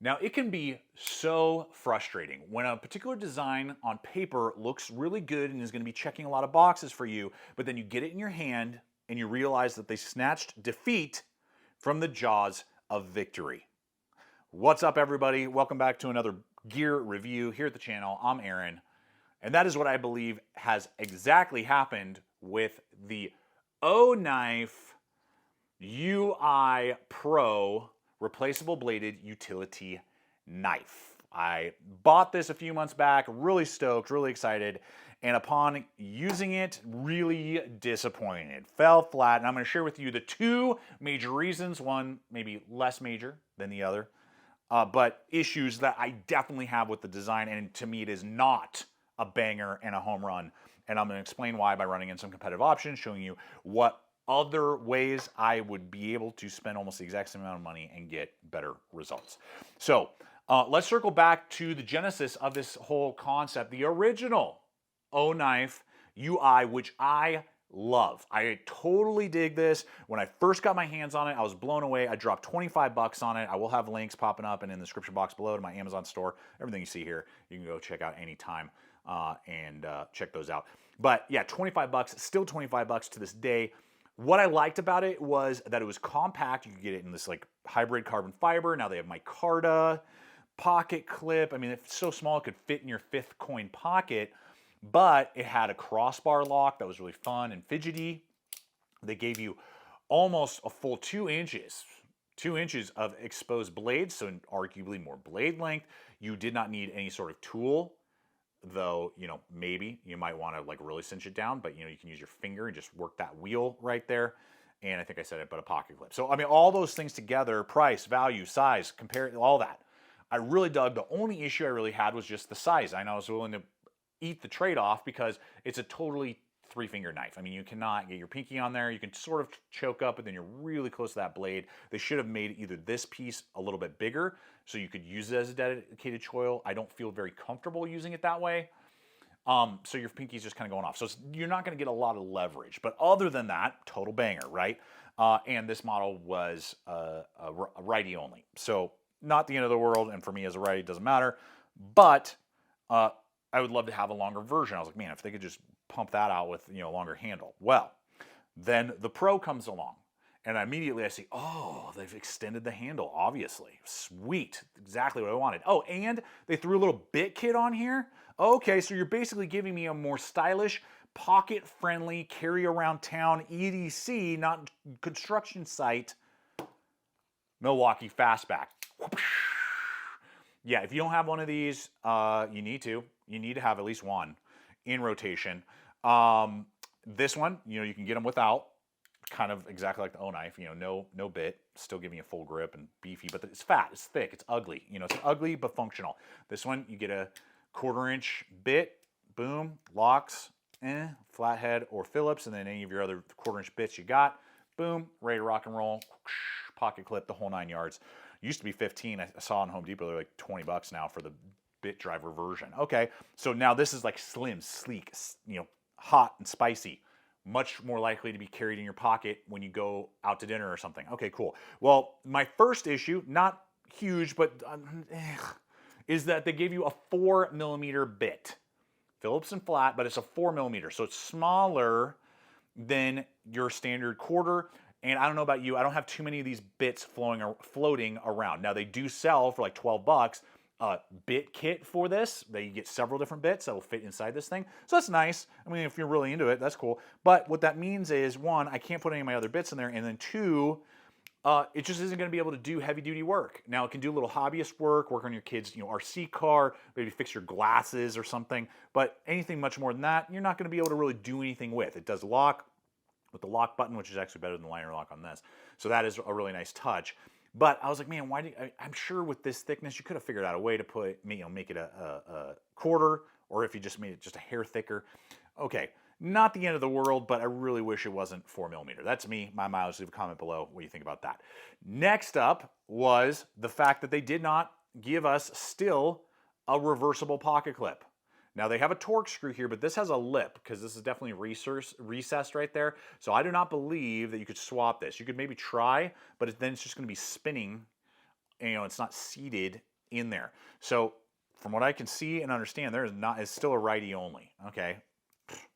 Now, it can be so frustrating when a particular design on paper looks really good and is going to be checking a lot of boxes for you, but then you get it in your hand and you realize that they snatched defeat from the jaws of victory. What's up, everybody? Welcome back to another gear review here at the channel. I'm Aaron, and that is what I believe has exactly happened with the OKNIFE UI Pro replaceable bladed utility knife. I bought this a few months back, really stoked, really excited, and upon using it, really disappointed. Fell flat, and I'm going to share with you the two major reasons, one maybe less major than the other, but issues that I definitely have with the design, and to me it is not a banger and a home run, and I'm going to explain why by running in some competitive options, showing you what other ways I would be able to spend almost the exact same amount of money and get better results. So let's circle back to the genesis of this whole concept, the original OKNIFE UI, which I love. I totally dig this. When I first got my hands on it, I was blown away. I dropped 25 bucks on it. I will have links popping up and in the description box below to my Amazon store. Everything you see here, you can go check out anytime and check those out. But yeah, 25 bucks, still 25 bucks to this day. What I liked about it was that it was compact. You could get it in this like hybrid carbon fiber. Now they have micarta, pocket clip. I mean, it's so small it could fit in your fifth coin pocket, but it had a crossbar lock that was really fun and fidgety. They gave you almost a full 2 inches of exposed blades, so arguably more blade length. You did not need any sort of tool, though, you know, maybe you might want to like really cinch it down, but you know, you can use your finger and just work that wheel right there. And I think I said it, but a pocket clip. So I mean, all those things together, price, value, size, compare all that, I really dug. The only issue I really had was just the size. I know I was willing to eat the trade-off because it's a totally 3-finger knife. I mean, you cannot get your pinky on there. You can sort of choke up, but then you're really close to that blade. They should have made either this piece a little bit bigger so you could use it as a dedicated choil. I don't feel very comfortable using it that way. So your pinky's just kind of going off. So you're not going to get a lot of leverage. But other than that, total banger, right? And this model was a righty only. So not the end of the world. And for me as a righty, it doesn't matter. But I would love to have a longer version. I was like, man, if they could just pump that out with, you know, a longer handle. Well, then the Pro comes along, and immediately I see, oh, they've extended the handle, obviously. Sweet, exactly what I wanted. Oh, and they threw a little bit kit on here. Okay, so you're basically giving me a more stylish, pocket-friendly, carry-around-town EDC, not construction site, Milwaukee Fastback. Yeah, if you don't have one of these, you need to. You need to have at least one in rotation. This one, you know, you can get them without, kind of exactly like the OKNIFE, you know, no bit, still giving you a full grip and beefy, but it's fat, it's thick, it's ugly. You know, it's ugly but functional. This one, you get a 1/4-inch bit, boom, locks, flathead or Phillips, and then any of your other 1/4-inch bits you got, boom, ready to rock and roll, pocket clip, the whole 9 yards. Used to be 15. I saw on Home Depot they're like 20 bucks now for the bit driver version. Okay, so now this is like slim, sleek, you know, hot and spicy. Much more likely to be carried in your pocket when you go out to dinner or something. Okay, cool. Well, my first issue, not huge, but is that they gave you a 4mm bit. Phillips and flat, but it's a 4mm, so it's smaller than your standard 1/4. And I don't know about you, I don't have too many of these bits floating around. Now they do sell for like 12 bucks a bit kit for this. You get several different bits that will fit inside this thing. So that's nice. I mean, if you're really into it, that's cool. But what that means is, one, I can't put any of my other bits in there, and then two, it just isn't going to be able to do heavy duty work. Now it can do a little hobbyist work on your kids', you know, RC car, maybe fix your glasses or something. But anything much more than that, you're not going to be able to really do anything with. It does lock with the lock button, which is actually better than the liner lock on this. So that is a really nice touch. But I was like, man, I'm sure with this thickness, you could have figured out a way to put, you know, make it a 1/4, or if you just made it just a hair thicker. Okay, not the end of the world, but I really wish it wasn't 4mm. That's me, my mileage. Leave a comment below what you think about that. Next up was the fact that they did not give us still a reversible pocket clip. Now they have a torque screw here, but this has a lip because this is definitely recessed right there. So I do not believe that you could swap this. You could maybe try, but then it's just going to be spinning. And, you know, it's not seated in there. So from what I can see and understand, there is not, it's still a righty only. Okay.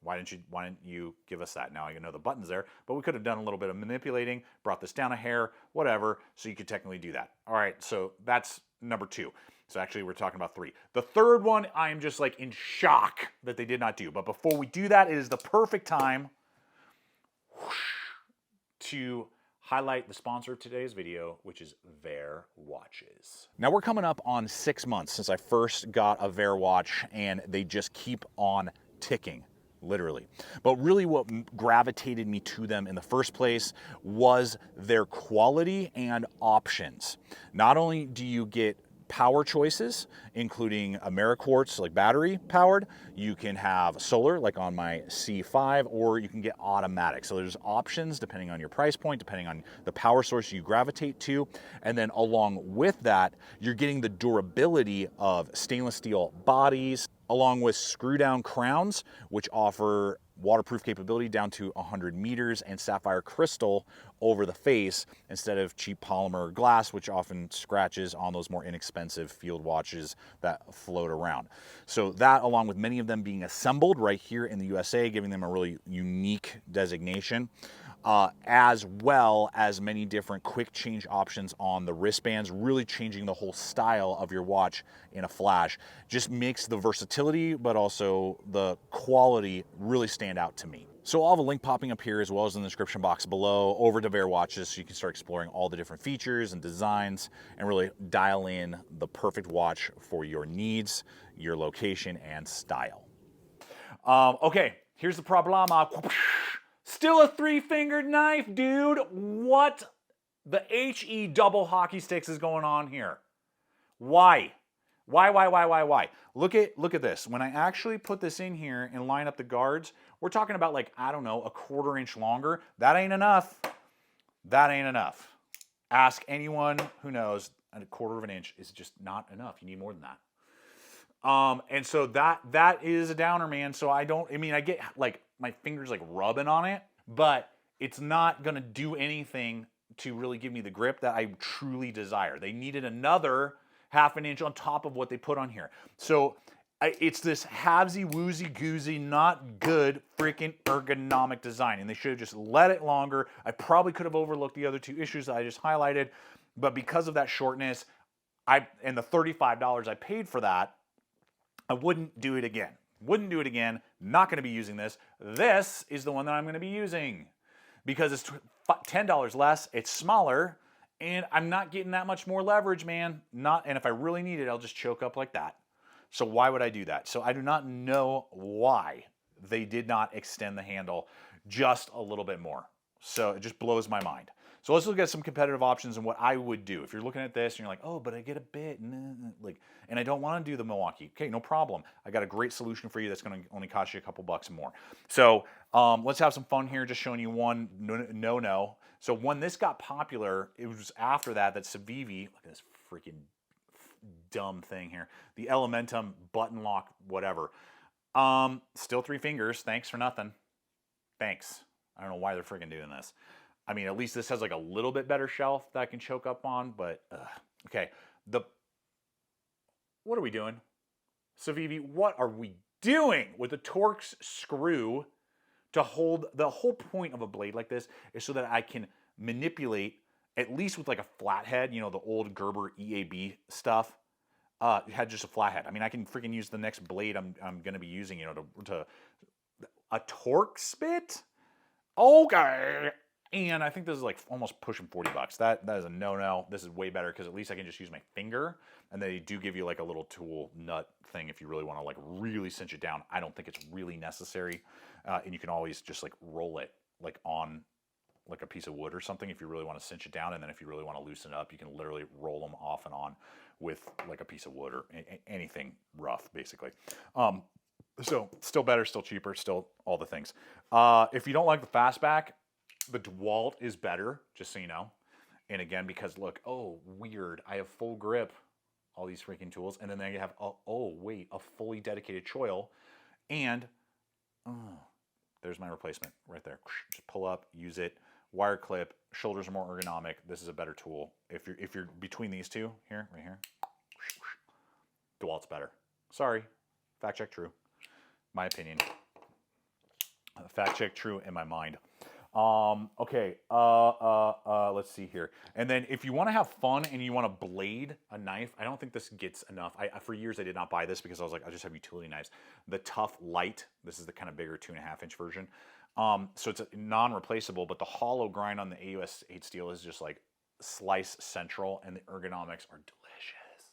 Why didn't you give us that? Now I know the button's there, but we could have done a little bit of manipulating, brought this down a hair, whatever, so you could technically do that. All right, so that's number 2. So actually we're talking about 3. The third one, I am just like in shock that they did not do. But before we do that, it is the perfect time to highlight the sponsor of today's video, which is Vaer watches. Now we're coming up on 6 months since I first got a Vaer watch, and they just keep on ticking, literally. But really what gravitated me to them in the first place was their quality and options. Not only do you get power choices, including AmeriQuartz, like battery powered. You can have solar, like on my C5, or you can get automatic. So there's options depending on your price point, depending on the power source you gravitate to. And then along with that, you're getting the durability of stainless steel bodies, along with screw down crowns, which offer waterproof capability down to 100 meters, and sapphire crystal over the face instead of cheap polymer glass, which often scratches on those more inexpensive field watches that float around. So that, along with many of them being assembled right here in the USA, giving them a really unique designation, as well as many different quick change options on the wristbands, really changing the whole style of your watch in a flash. Just makes the versatility, but also the quality really stand out to me. So I'll have a link popping up here as well as in the description box below over to Vaer watches, so you can start exploring all the different features and designs and really dial in the perfect watch for your needs, your location, and style. Okay, here's the problema. Still a 3-fingered knife, dude. What the HE double hockey sticks is going on here? Why? Why? Look at this. When I actually put this in here and line up the guards, we're talking about, like, I don't know, a 1/4 inch longer. That ain't enough. That ain't enough. Ask anyone who knows, a 1/4 of an inch is just not enough. You need more than that. And so that is a downer, man. So I get like my fingers like rubbing on it, but it's not gonna do anything to really give me the grip that I truly desire. They needed another 1/2 inch on top of what they put on here. So it's this halvesy, woozy, goozy, not good freaking ergonomic design, and they should have just let it longer. I probably could have overlooked the other 2 issues that I just highlighted, but because of that shortness, and the $35 I paid for that, I wouldn't do it again. Wouldn't do it again. Not going to be using this. This is the one that I'm going to be using because it's $10 less. It's smaller, and I'm not getting that much more leverage, man. And if I really need it, I'll just choke up like that. So why would I do that? So I do not know why they did not extend the handle just a little bit more. So it just blows my mind. So let's look at some competitive options and what I would do. If you're looking at this and you're like, oh, but I get a bit, and I don't want to do the Milwaukee. Okay, no problem. I got a great solution for you that's going to only cost you a couple bucks more. So let's have some fun here, just showing you one no. So when this got popular, it was after that Civivi, look at this freaking dumb thing here, the Elementum button lock, whatever. Still 3 fingers. Thanks for nothing. Thanks. I don't know why they're freaking doing this. I mean, at least this has like a little bit better shelf that I can choke up on, but okay. What are we doing? Civivi, what are we doing with the Torx screw to hold? The whole point of a blade like this is so that I can manipulate, at least with like a flathead, you know, the old Gerber EAB stuff. It had just a flathead. I mean, I can freaking use the next blade I'm going to be using, you know, to a Torx bit. Okay. And I think this is like almost pushing 40 bucks. That is a no-no. This is way better because at least I can just use my finger. And they do give you like a little tool nut thing if you really want to like really cinch it down. I don't think it's really necessary. And you can always just like roll it like on like a piece of wood or something if you really want to cinch it down. And then if you really want to loosen it up, you can literally roll them off and on with like a piece of wood or anything rough, basically. So still better, still cheaper, still all the things. If you don't like the fastback, the DeWalt is better, just so you know. And again, because look, oh, weird, I have full grip, all these freaking tools, and then I have, oh, wait, a fully dedicated choil, and there's my replacement right there. Just pull up, use it, wire clip, shoulders are more ergonomic. This is a better tool. If you're between these two, here, right here, DeWalt's better. Sorry. Fact check true. My opinion. Fact check true in my mind. Okay. Let's see here. And then if you want to have fun and you want to blade a knife, I don't think this gets enough. For years I did not buy this because I was like, I just have utility knives. The TUFF LITE. This is the kind of bigger 2.5-inch version. So it's non-replaceable, but the hollow grind on the AUS 8 steel is just like slice central, and the ergonomics are delicious.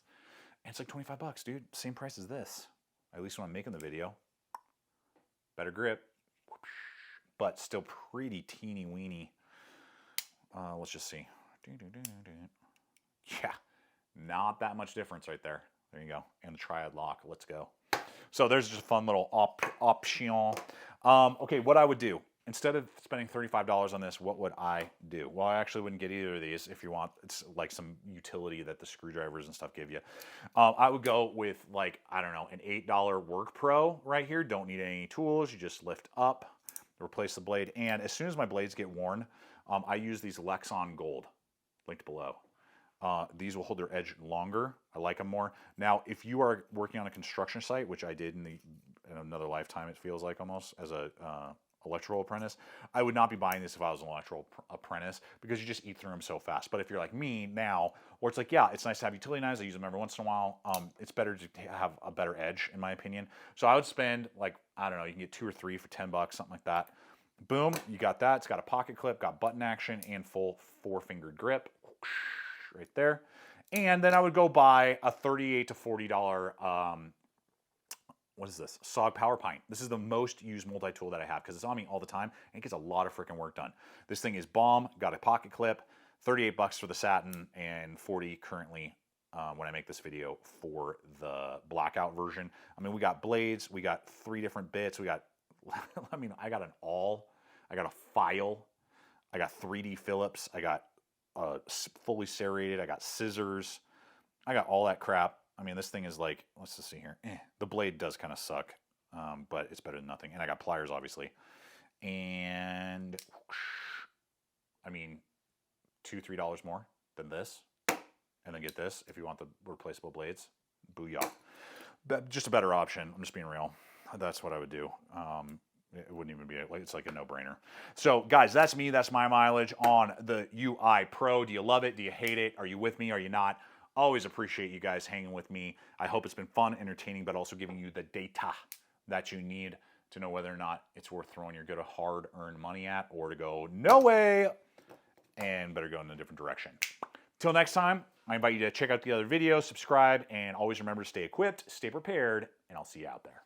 And it's like 25 bucks, dude. Same price as this. At least when I'm making the video. Better grip, but still pretty teeny weeny. Let's just see. Yeah, not that much difference right there. There you go. And the triad lock. Let's go. So there's just a fun little option. Okay, what I would do, instead of spending $35 on this, what would I do? Well, I actually wouldn't get either of these if you want. It's like some utility that the screwdrivers and stuff give you. I would go with like, I don't know, an $8 Work Pro right here. Don't need any tools. You just lift up, replace the blade. And as soon as my blades get worn, I use these Lexon Gold, linked below. These will hold their edge longer. I like them more. Now, if you are working on a construction site, which I did in another lifetime, it feels like almost, as a electrical apprentice, I would not be buying this if I was an electrical apprentice because you just eat through them so fast. But if you're like me now, where it's like, yeah, it's nice to have utility knives. I use them every once in a while. It's better to have a better edge, in my opinion. So I would spend like, I don't know, you can get 2 or 3 for 10 bucks, something like that. Boom, you got that. It's got a pocket clip, got button action, and full 4-fingered grip. Right there. And then I would go buy a $38 to $40 what is this? SOG Power PINT. This is the most used multi-tool that I have because it's on me all the time and it gets a lot of freaking work done. This thing is bomb, got a pocket clip, 38 bucks for the satin and 40 currently when I make this video for the blackout version. I mean, we got blades, we got 3 different bits, we got, I mean, I got an awl, I got a file, I got 3D Phillips, I got fully serrated, I got scissors, I got all that crap. I mean, this thing is like, let's just see here. The blade does kind of suck, but it's better than nothing. And I got pliers, obviously. And, I mean, $2, $3 more than this. And then get this if you want the replaceable blades. Booyah. But just a better option. I'm just being real. That's what I would do. It wouldn't even be, it's like a no-brainer. So, guys, that's me. That's my mileage on the UI Pro. Do you love it? Do you hate it? Are you with me? Are you not? Always appreciate you guys hanging with me. I hope it's been fun, entertaining, but also giving you the data that you need to know whether or not it's worth throwing your good hard-earned money at or to go, no way, and better go in a different direction. Till next time, I invite you to check out the other videos, subscribe, and always remember to stay equipped, stay prepared, and I'll see you out there.